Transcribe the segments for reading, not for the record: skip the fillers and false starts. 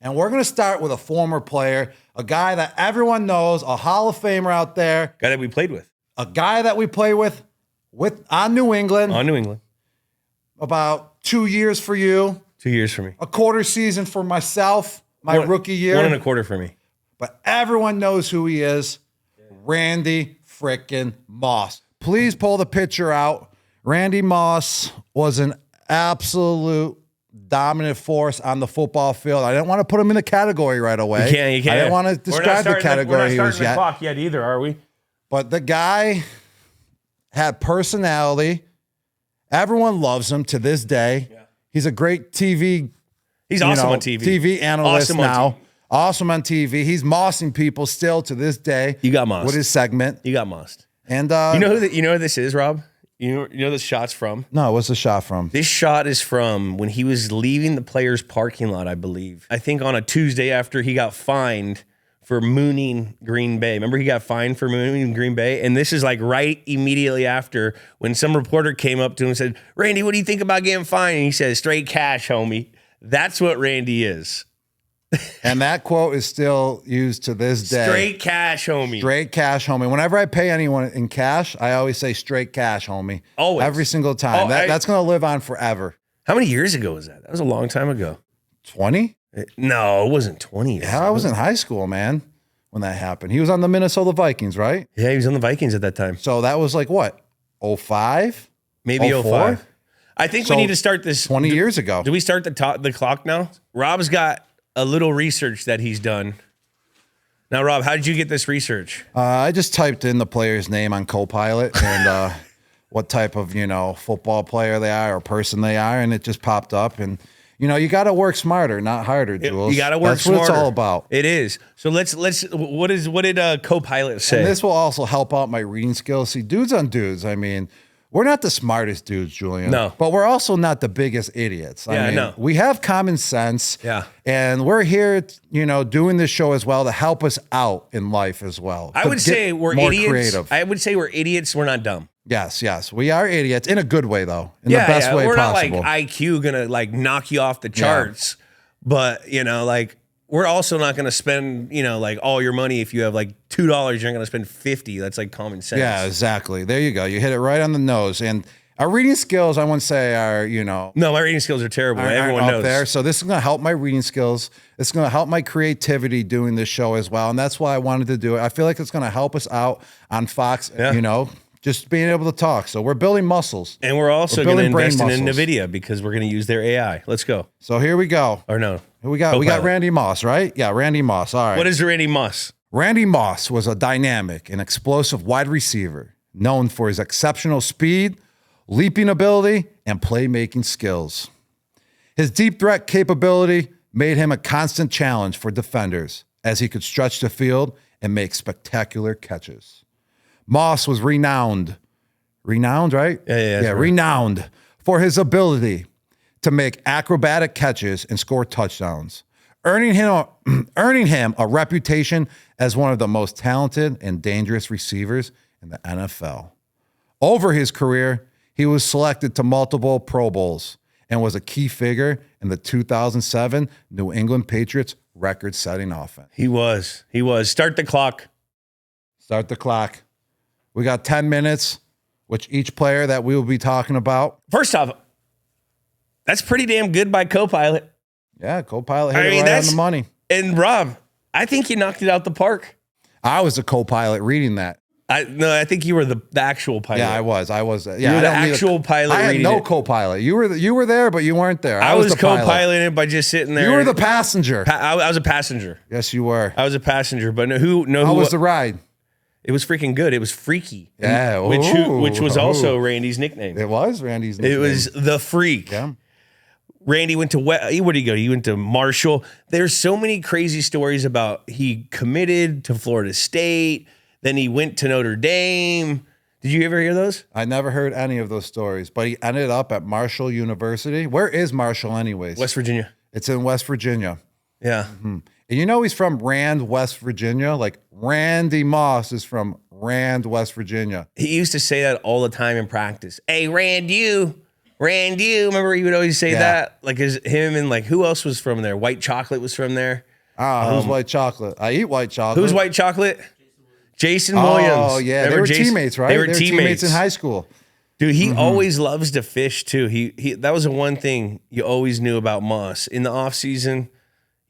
And we're going to start with a former player, a guy that everyone knows, a Hall of Famer out there. Guy that we played with. A guy that we play with on New England. On New England. About 2 years for you. 2 years for me. A quarter season for myself, rookie year. 1.25 for me. But everyone knows who he is. Randy frickin' Moss. Please pull the picture out. Randy Moss was an absolute dominant force on the football field. I didn't want to put him in the category right away. You can't. I didn't want to describe the category he was yet. We're not starting the clock yet either, are we? But the guy had personality. Everyone loves him to this day. Yeah. He's a great TV. He's awesome on TV. TV analyst now. Awesome on TV. He's mossing people still to this day. You got mossed. With his segment. You got mossed. And you know who this is, Rob? You know this shot's from? No, what's the shot from? This shot is from when he was leaving the players' parking lot, I believe. I think on a Tuesday after he got fined for mooning Green Bay. Remember he got fined for mooning Green Bay? And this is like right immediately after when some reporter came up to him and said, Randy, what do you think about getting fined? And he said, straight cash, homie. That's what Randy is. And that quote is still used to this day. Straight cash, homie. Straight cash, homie. Whenever I pay anyone in cash, I always say straight cash, homie. Always. Every single time. That's going to live on forever. How many years ago was that? That was a long time ago. 20? No, it wasn't 20 years. Yeah, I was in high school, man, when that happened. He was on the Minnesota Vikings, right? Yeah, he was on the Vikings at that time. So that was like what? 05? Maybe 05. I think we need to start this 20 years ago. Do we start the clock now? Rob's got a little research that he's done. Now, Rob, how did you get this research? I just typed in the player's name on Copilot and what type of, football player they are or person they are, and it just popped up. And, you got to work smarter, not harder, Jules. You got to work smarter. That's what it's all about. It is. So let's. What did Copilot say? And this will also help out my reading skills. See, dudes on dudes, I mean, we're not the smartest dudes, Julian. No. But we're also not the biggest idiots. I mean, no. We have common sense. Yeah. And we're here, doing this show as well to help us out in life as well. I would say we're idiots. Creative. I would say we're idiots. We're not dumb. Yes. We are idiots in a good way, though. In the best way we're possible. We're not like IQ going to knock you off the charts. Yeah. But, we're also not going to spend, all your money. If you have $2, you're not going to spend $50. That's common sense. Yeah, exactly. There you go. You hit it right on the nose. And our reading skills, I wouldn't say are, No, my reading skills are terrible. Everyone knows. There. So this is going to help my reading skills. It's going to help my creativity doing this show as well. And that's why I wanted to do it. I feel like it's going to help us out on Fox, just being able to talk. So we're building muscles. And we're also going to invest in NVIDIA because we're going to use their AI. Let's go. So here we go. Or no. We got Randy Moss, right? Yeah, Randy Moss. All right. What is Randy Moss? Randy Moss was a dynamic and explosive wide receiver known for his exceptional speed, leaping ability, and playmaking skills. His deep threat capability made him a constant challenge for defenders as he could stretch the field and make spectacular catches. Moss was renowned, right? Yeah, renowned for his ability to make acrobatic catches and score touchdowns, earning him a reputation as one of the most talented and dangerous receivers in the NFL. Over his career, he was selected to multiple Pro Bowls and was a key figure in the 2007 New England Patriots record-setting offense. He was. Start the clock. We got 10 minutes, which each player that we will be talking about. First off, that's pretty damn good by Copilot. Yeah, Copilot hit it right on the money. And Rob, I think you knocked it out the park. I was a Copilot reading that. I think you were the actual pilot. Yeah, I was. Yeah, you were the actual pilot. I had no co-pilot. You were there, but you weren't there. I was co-piloting it by just sitting there. You were the passenger. I was a passenger. Yes, you were. I was a passenger, but how was the ride? It was freaking good. It was freaky. Yeah, which was also Randy's nickname. It was Randy's nickname. It was the Freak. Yeah. Randy went to where did he go? He went to Marshall. There's so many crazy stories about he committed to Florida State. Then he went to Notre Dame. Did you ever hear those? I never heard any of those stories, but he ended up at Marshall University. Where is Marshall anyways? West Virginia. It's in West Virginia. Yeah. Mm-hmm. And he's from Rand, West Virginia. Like Randy Moss is from Rand, West Virginia. He used to say that all the time in practice. Hey, Rand, you. Randy, remember he would always say Yeah. that? Like him and like who else was from there? White Chocolate was from there. Who's White Chocolate? I eat White Chocolate. Who's White Chocolate? Jason Williams. Oh, yeah. Remember They were Jason? teammates, right? They were teammates in high school. Dude, he always loves to fish too. He that was the one thing you always knew about Moss. In the off season,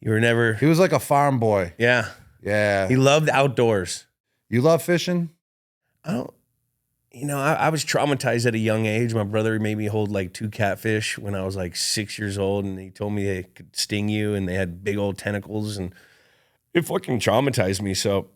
you were never. He was like a farm boy. Yeah, Yeah. he loved outdoors. You love fishing? I don't. You know, I was traumatized at a young age. My brother made me hold like 2 catfish when I was like 6 years old, and he told me they could sting you and they had big old tentacles, and it fucking traumatized me. So,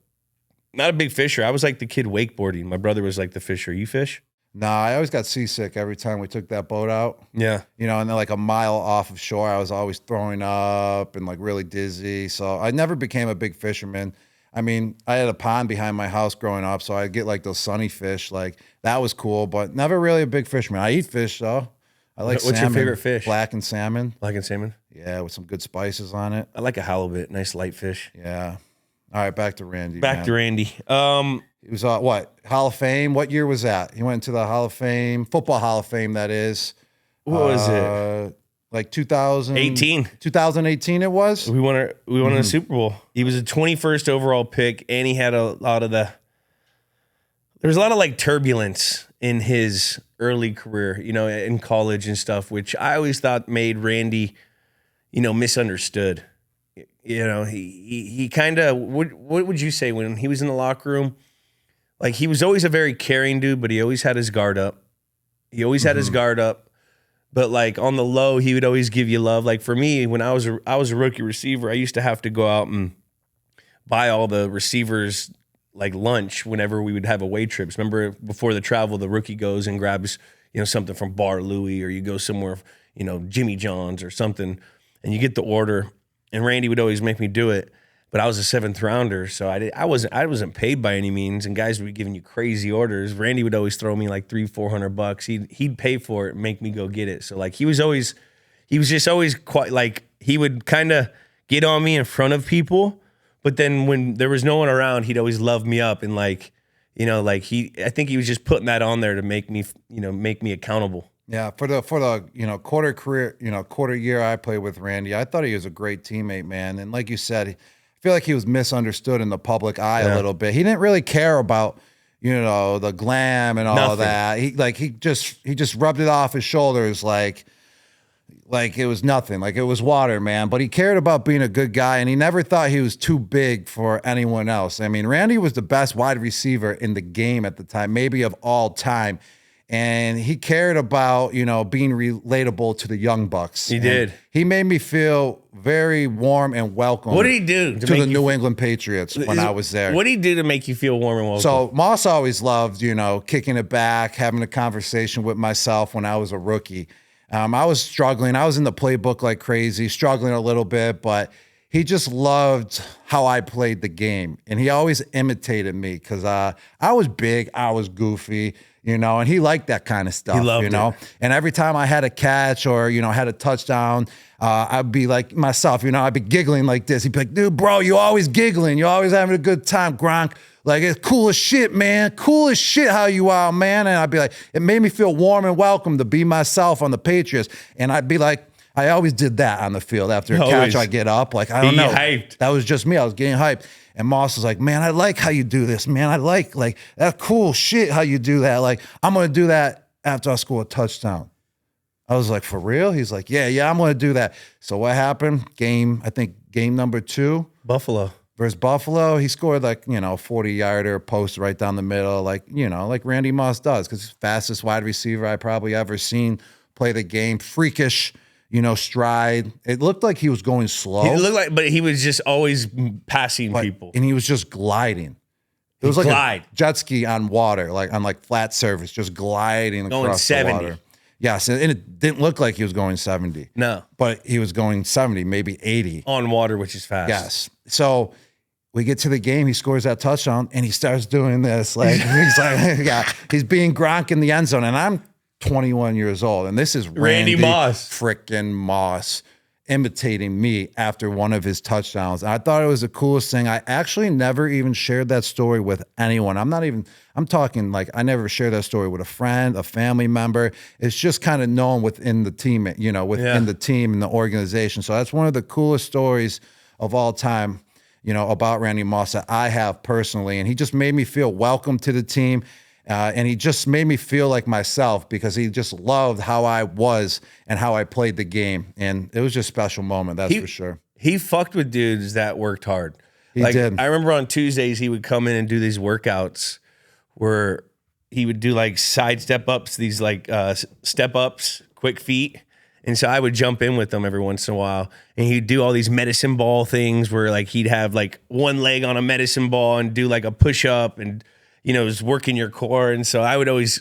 not a big fisher. I was like the kid wakeboarding. My brother was like the fisher. You fish? Nah, I always got seasick every time we took that boat out. Yeah. You know, and then like a mile off of shore, I was always throwing up and like really dizzy. So I never became a big fisherman. I mean, I had a pond behind my house growing up, so I'd get like those sunny fish. Like that was cool, but never really a big fisherman. I eat fish though. I like What's salmon. your favorite fish? Blackened salmon. Blackened salmon? Yeah, with some good spices on it. I like a halibut. Nice light fish. Yeah. All right, back to Randy. Back to Randy. He was what? Hall of Fame? What year was that? He went into the Hall of Fame, football Hall of Fame, that is. What was it? Like 2018. 18. 2018 it was? We won a Super Bowl. He was a 21st overall pick, and he had a lot of there was a lot of like turbulence in his early career, you know, in college and stuff, which I always thought made Randy, you know, misunderstood. You know, he kind of, what would you say when he was in the locker room? Like, he was always a very caring dude, but he always had his guard up. He always had his guard up. But like on the low, he would always give you love. Like for me, when I was a rookie receiver, I used to have to go out and buy all the receivers like lunch whenever we would have away trips. Remember before the travel, the rookie goes and grabs, you know, something from Bar Louie, or you go somewhere, you know, Jimmy John's or something, and you get the order. And Randy would always make me do it. But I was a 7th rounder, so I wasn't paid by any means, and guys would be giving you crazy orders. Randy would always throw me like $300-400. He'd pay for it and make me go get it. So like he was just always quite like, he would kind of get on me in front of people, but then when there was no one around, he'd always love me up, and like, you know, like I think he was just putting that on there to make me, you know, make me accountable. Yeah, for the you know, quarter year I played with Randy, I thought he was a great teammate, man. And like you said, I feel like he was misunderstood in the public eye a little bit. He didn't really care about, you know, the glam and all that. He just rubbed it off his shoulders like it was nothing, like it was water, man. But he cared about being a good guy, and he never thought he was too big for anyone else. I mean, Randy was the best wide receiver in the game at the time, maybe of all time. And he cared about, you know, being relatable to the young bucks. He did. He made me feel very warm and welcome. What did he do to the New England Patriots when I was there? What did he do to make you feel warm and welcome? So Moss always loved, you know, kicking it back, having a conversation with myself when I was a rookie. I was struggling. I was in the playbook like crazy, struggling a little bit, but he just loved how I played the game. And he always imitated me because I was big, I was goofy, you know, and he liked that kind of stuff, He loved you know. it. And every time I had a catch or, you know, had a touchdown, I'd be like myself, you know, I'd be giggling like this. He'd be like, dude, bro, you always giggling. You're always having a good time, Gronk. Like, it's cool as shit, man. Cool as shit how you are, man. And I'd be like, it made me feel warm and welcome to be myself on the Patriots. And I'd be like, I always did that on the field after a catch. I get up, like, I don't know. Hyped. That was just me. I was getting hyped. And Moss was like, man, I like how you do this, man. I like that cool shit how you do that. Like, I'm going to do that after I score a touchdown. I was like, for real? He's like, yeah, I'm going to do that. So what happened? I think game number 2. Buffalo. Versus Buffalo, he scored like, you know, 40-yarder post right down the middle, like, you know, like Randy Moss does, because he's the fastest wide receiver I probably ever seen play the game. Freakish, you know, stride. It looked like he was going slow. He looked like, but he was just always passing people. And he was just gliding. It was like a jet ski on water, like on like flat surface, just gliding Going across 70. the water. Yes, and it didn't look like he was going 70. No. But he was going 70, maybe 80. On water, which is fast. Yes. So we get to the game, he scores that touchdown, and he starts doing this. Like, he's like, yeah, he's being Gronk in the end zone. And I'm 21 years old, and this is Randy Moss. Frickin' Moss. imitating me after one of his touchdowns. I thought it was the coolest thing. I actually never even shared that story with anyone. I'm talking like I never shared that story with a friend, a family member. It's just kind of known within the team, within the team and the organization. So that's one of the coolest stories of all time, about Randy Moss that I have personally. And he just made me feel welcome to the team. And he just made me feel like myself because he just loved how I was and how I played the game. And it was just a special moment, that's for sure. He fucked with dudes that worked hard. He did. I remember on Tuesdays, he would come in and do these workouts where he would do like side step ups, these like step ups, quick feet. And so I would jump in with them every once in a while. And he'd do all these medicine ball things where like he'd have like one leg on a medicine ball and do like a push up and it was working your core. And so I would always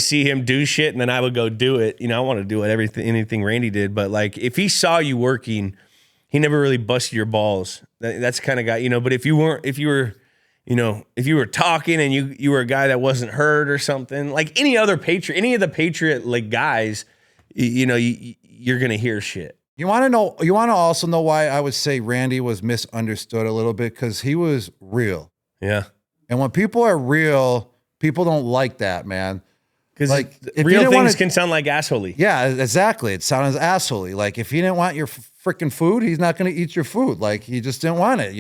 see him do shit and then I would go do it. I want to do anything Randy did. But like if he saw you working, he never really busted your balls. That's the kind of guy, but if you were talking and you were a guy that wasn't hurt or something, like any of the Patriot like guys, you're going to hear shit. You want to also know why I would say Randy was misunderstood a little bit? Because he was real. Yeah. And when people are real, people don't like that, man. Because like real things can sound like assholey. Yeah, exactly. It sounds assholey. Like if he didn't want your freaking food, he's not going to eat your food. Like he just didn't want it,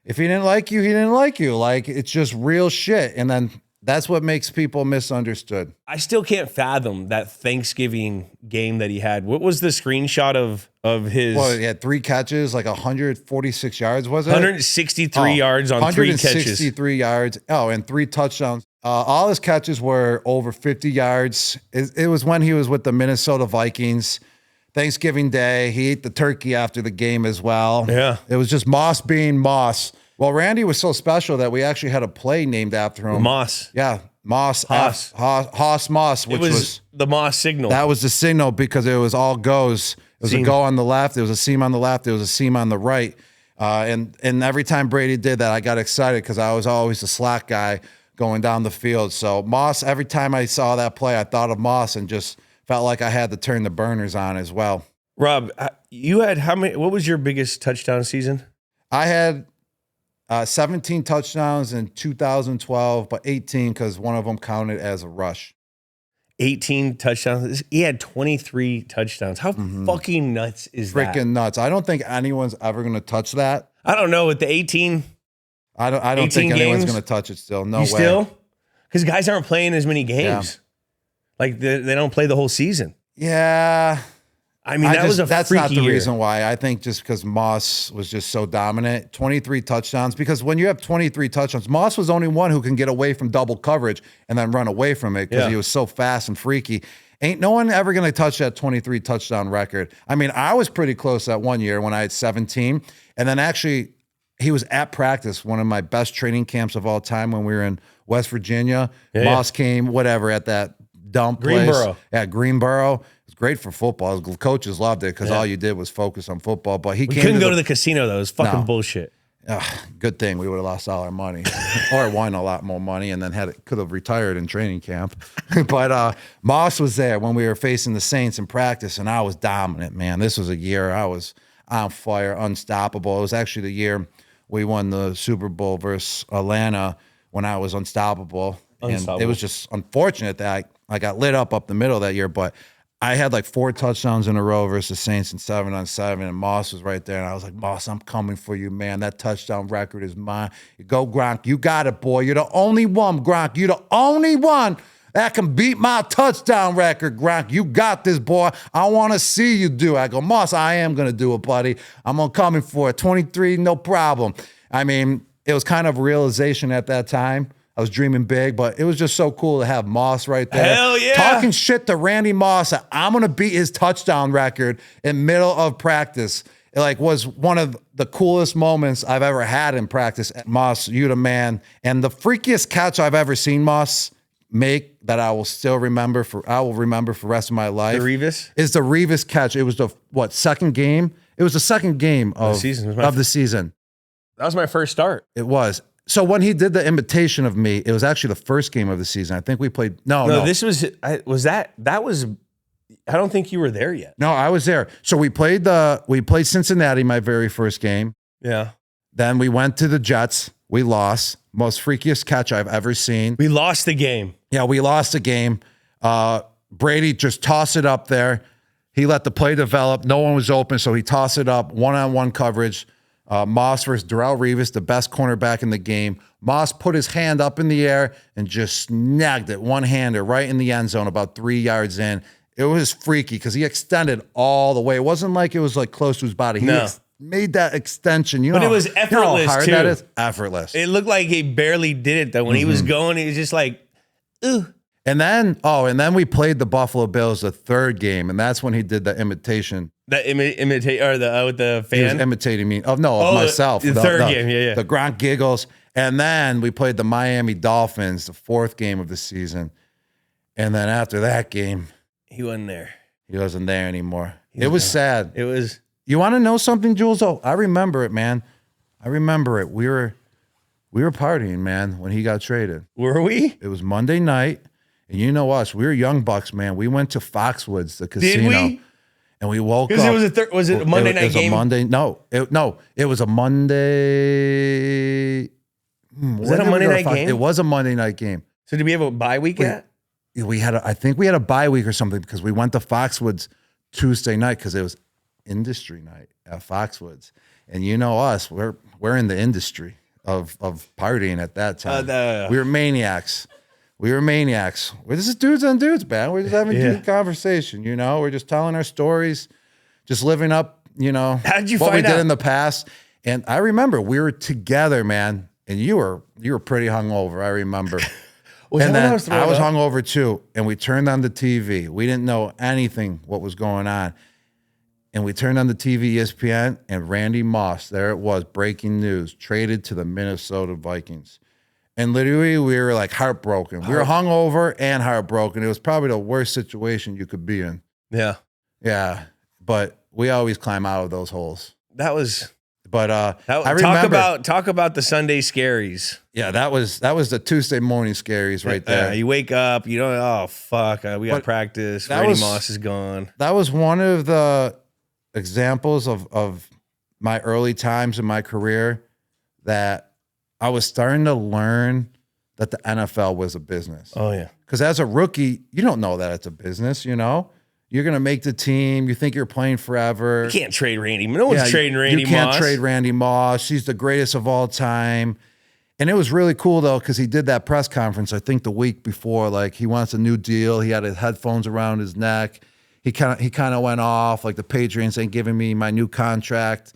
If he didn't like you, he didn't like you. Like it's just real shit. And then that's what makes people misunderstood. I still can't fathom that Thanksgiving game that he had. What was the screenshot of his? Well, he had 3 catches, like 146 yards, was it? 163 yards on 3 catches. 163 yards. Oh, and 3 touchdowns. All his catches were over 50 yards. It was when he was with the Minnesota Vikings. Thanksgiving Day, he ate the turkey after the game as well. Yeah. It was just Moss being Moss. Well, Randy was so special that we actually had a play named after him. Moss. Yeah, Moss. Haas Moss, which was the Moss signal. That was the signal because it was all goes. It was a go on the left. There was a seam on the left. There was a seam on the right. And every time Brady did that, I got excited because I was always the slack guy going down the field. So Moss, every time I saw that play, I thought of Moss and just felt like I had to turn the burners on as well. Rob, you had how many? What was your biggest touchdown season? I had 17 touchdowns in 2012, but 18 because one of them counted as a rush. 18 touchdowns. He had 23 touchdowns. How fucking nuts is that? Freaking nuts. I don't think anyone's ever going to touch that. I don't know. With the 18, I don't think anyone's going to touch it still. No way. Still? Because guys aren't playing as many games. Yeah. Like they don't play the whole season. Yeah. I mean, that's not the year. reason why. I think just because Moss was just so dominant. 23 touchdowns. Because when you have 23 touchdowns, Moss was only one who can get away from double coverage and then run away from it because he was so fast and freaky. Ain't no one ever going to touch that 23 touchdown record. I mean, I was pretty close that one year when I had 17. And then actually, he was at practice, one of my best training camps of all time when we were in West Virginia. Moss came, at that dump Greenboro. place. Yeah, Greenboro. It was great for football. The coaches loved it because all you did was focus on football. But we couldn't go to the casino, though. It was fucking bullshit. Good thing we would have lost all our money or won a lot more money and then could have retired in training camp. But Moss was there when we were facing the Saints in practice, and I was dominant, man. This was a year I was on fire, unstoppable. It was actually the year we won the Super Bowl versus Atlanta when I was unstoppable. And it was just unfortunate that I got lit up the middle of that year, but I had like 4 touchdowns in a row versus Saints in 7-on-7, and Moss was right there. And I was like, Moss, I'm coming for you, man. That touchdown record is mine. You go, Gronk. You got it, boy. You're the only one, Gronk. You're the only one that can beat my touchdown record, Gronk. You got this, boy. I want to see you do it. I go, Moss, I am going to do it, buddy. I'm coming for it. 23, no problem. I mean, it was kind of a realization at that time. I was dreaming big, but it was just so cool to have Moss right there. Hell yeah. Talking shit to Randy Moss. I'm going to beat his touchdown record in middle of practice. It was one of the coolest moments I've ever had in practice. Moss, you the man. And the freakiest catch I've ever seen Moss make that I will still remember for the rest of my life. The Revis? Is the Revis catch. It was the second game? It was the second game of the season. That was my first start. It was. So when he did the imitation of me, it was actually the first game of the season. I think we played. No. This was that was I don't think you were there yet. No, I was there. So we played Cincinnati, my very first game. Yeah. Then we went to the Jets. We lost. Most freakiest catch I've ever seen. We lost the game. Yeah, we lost the game. Brady just tossed it up there. He let the play develop. No one was open, so he tossed it up. One-on-one coverage. Moss versus Darrelle Revis, the best cornerback in the game. Moss put his hand up in the air and just snagged it, one-hander, right in the end zone, about 3 yards in. It was freaky because he extended all the way. It wasn't like it was like close to his body. He made that extension. You know, but it was effortless, you know how hard too. that is? Effortless. It looked like he barely did it, though. When he was going, he was just like, ooh. And then we played the Buffalo Bills the third game, and that's when he did the imitation. The imitate or with the fan? He was imitating me. Of myself. The third game, yeah. The Gronk giggles. And then we played the Miami Dolphins, the fourth game of the season. And then after that game, he wasn't there. He wasn't there anymore. It was sad. It was. You want to know something, Jules? Oh, I remember it, man. I remember it. We were partying, man, when he got traded. Were we? It was Monday night. And you know us, we were young bucks, man. We went to Foxwoods, the casino. Did we? And we woke up. Because was it a Monday night game? It was a Monday. Was that a Monday night game? It was a Monday night game. So did we have a bye week yet? I think we had a bye week or something because we went to Foxwoods Tuesday night because it was industry night at Foxwoods. And you know us, we're in the industry of partying at that time. We were maniacs. We're just dudes on dudes, man. We're just having deep conversation, you know. We're just telling our stories, just living up, you know, How'd you what we find did out? in the past. And I remember we were together, man. And you were pretty hungover, I remember. And then I was hungover too. And we turned on the TV. We didn't know anything what was going on. And we turned on the TV, ESPN, and Randy Moss, there it was, breaking news, traded to the Minnesota Vikings. And literally, we were like heartbroken. We were hungover and heartbroken. It was probably the worst situation you could be in. Yeah. Yeah. But we always climb out of those holes. That was. But I remember. Talk about the Sunday scaries. Yeah, that was the Tuesday morning scaries right there. You wake up, you don't. Oh fuck, we got practice. Randy Moss is gone. That was one of the examples of my early times in my career that I was starting to learn that the NFL was a business. Oh yeah, because as a rookie, you don't know that it's a business. You know. You're going to make the team. You think you're playing forever. You can't trade Randy. No one's trading Randy Moss. You can't trade Randy Moss. He's the greatest of all time. And it was really cool, though, because he did that press conference, I think, the week before. Like, he wants a new deal. He had his headphones around his neck. He kind of went off, like the Patriots ain't giving me my new contract.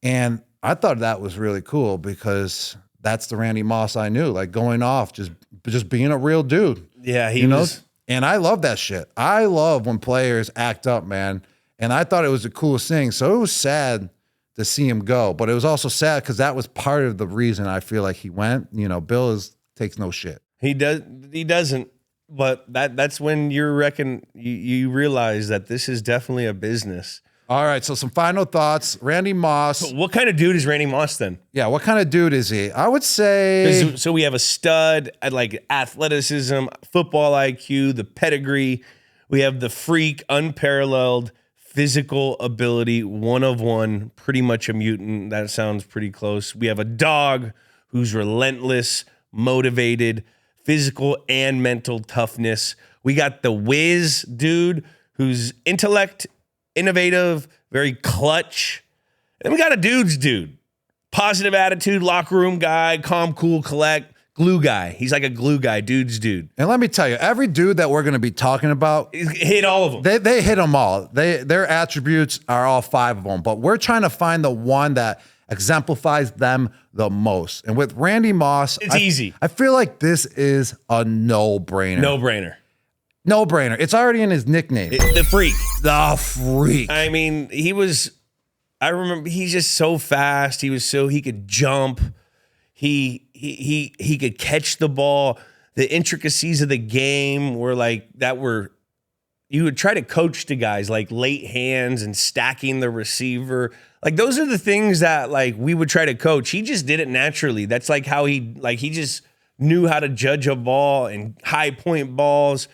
And I thought that was really cool because that's the Randy Moss I knew, like going off, just being a real dude. Yeah, he was. And I love that shit. I love when players act up, man. And I thought it was the coolest thing. So it was sad to see him go, but it was also sad because that was part of the reason I feel like he went. You know, Bill takes no shit. He doesn't. But that's when you realize that this is definitely a business. All right, so some final thoughts. Randy Moss. What kind of dude is Randy Moss then? Yeah, what kind of dude is he? I would say. So we have a stud at like athleticism, football IQ, the pedigree. We have the freak, unparalleled physical ability, one of one, pretty much a mutant. That sounds pretty close. We have a dog who's relentless, motivated, physical and mental toughness. We got the whiz dude who's intellect, innovative, very clutch. And we got a dude's dude. Positive attitude, locker room guy, calm, cool, collect, glue guy. He's like a glue guy, dude's dude. And let me tell you, every dude that we're going to be talking about, hit all of them. They hit them all. Their attributes are all five of them. But we're trying to find the one that exemplifies them the most. And with Randy Moss, it's easy. I feel like this is a no-brainer. No-brainer. It's already in his nickname. The freak. The freak. I mean, I remember he's just so fast. He could jump. He could catch the ball. The intricacies of the game you would try to coach to guys like late hands and stacking the receiver. Like those are the things that like we would try to coach. He just did it naturally. That's like how he just knew how to judge a ball and high point balls.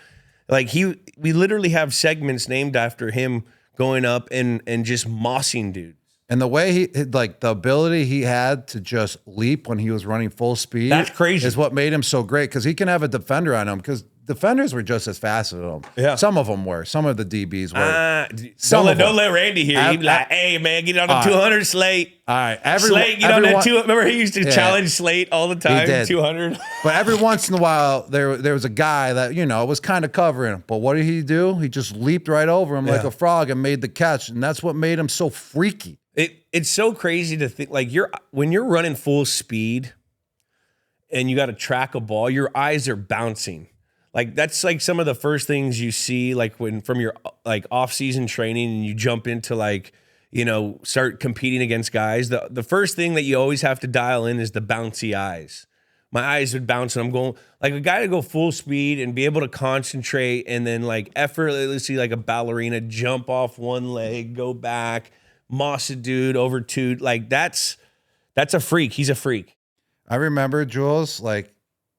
Like we literally have segments named after him going up and just mossing dudes. And the way the ability he had to just leap when he was running full speed. That's crazy. Is what made him so great, because he can have a defender on him, because defenders were just as fast as him. Yeah. Some of them were. Some of the DBs were. Don't let Randy hear. He'd be like, hey, man, get on the 200 Slate. All right. Slate, get on that 200. Remember, he used to challenge Slate all the time, He did. 200. But every once in a while, there was a guy that, was kind of covering him. But what did he do? He just leaped right over him like a frog and made the catch. And that's what made him so freaky. It's so crazy to think, like, when you're running full speed and you got to track a ball, your eyes are bouncing. Like, that's like some of the first things you see, like when from your like off-season training and you jump into like, start competing against guys. The first thing that you always have to dial in is the bouncy eyes. My eyes would bounce and I'm going like a guy to go full speed and be able to concentrate and then like effortlessly like a ballerina jump off one leg, go back, moss a dude over two. Like that's a freak. He's a freak. I remember, Jules, like,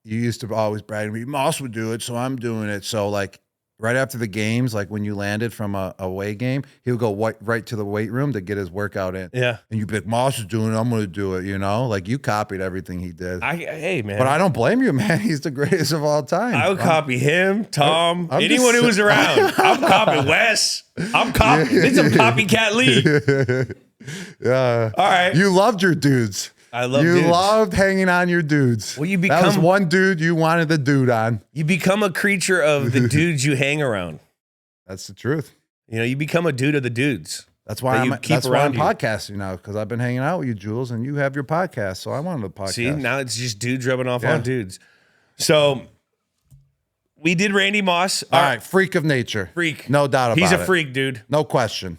you used to always brag to me, Moss would do it, so I'm doing it. So, like, right after the games, like when you landed from a away game, he would go right to the weight room to get his workout in. Yeah. And you'd be like, Moss is doing it, I'm going to do it, Like, you copied everything he did. Hey, man. But I don't blame you, man. He's the greatest of all time. I would copy him, Tom, I'm anyone who was around. I'm copying Wes. I'm copying. It's a copycat league. Yeah. All right. You loved your dudes. I love You dudes. loved hanging on your dudes. Well, that was one dude you wanted the dude on. You become a creature of the dudes you hang around. That's the truth. You become a dude of the dudes. That's why I'm around you. podcasting now, because I've been hanging out with you, Jules, and you have your podcast, so I wanted a podcast. See, now it's just dudes rubbing off on dudes. So we did Randy Moss. All right, freak of nature. Freak. No doubt about it. He's a freak, dude. No question.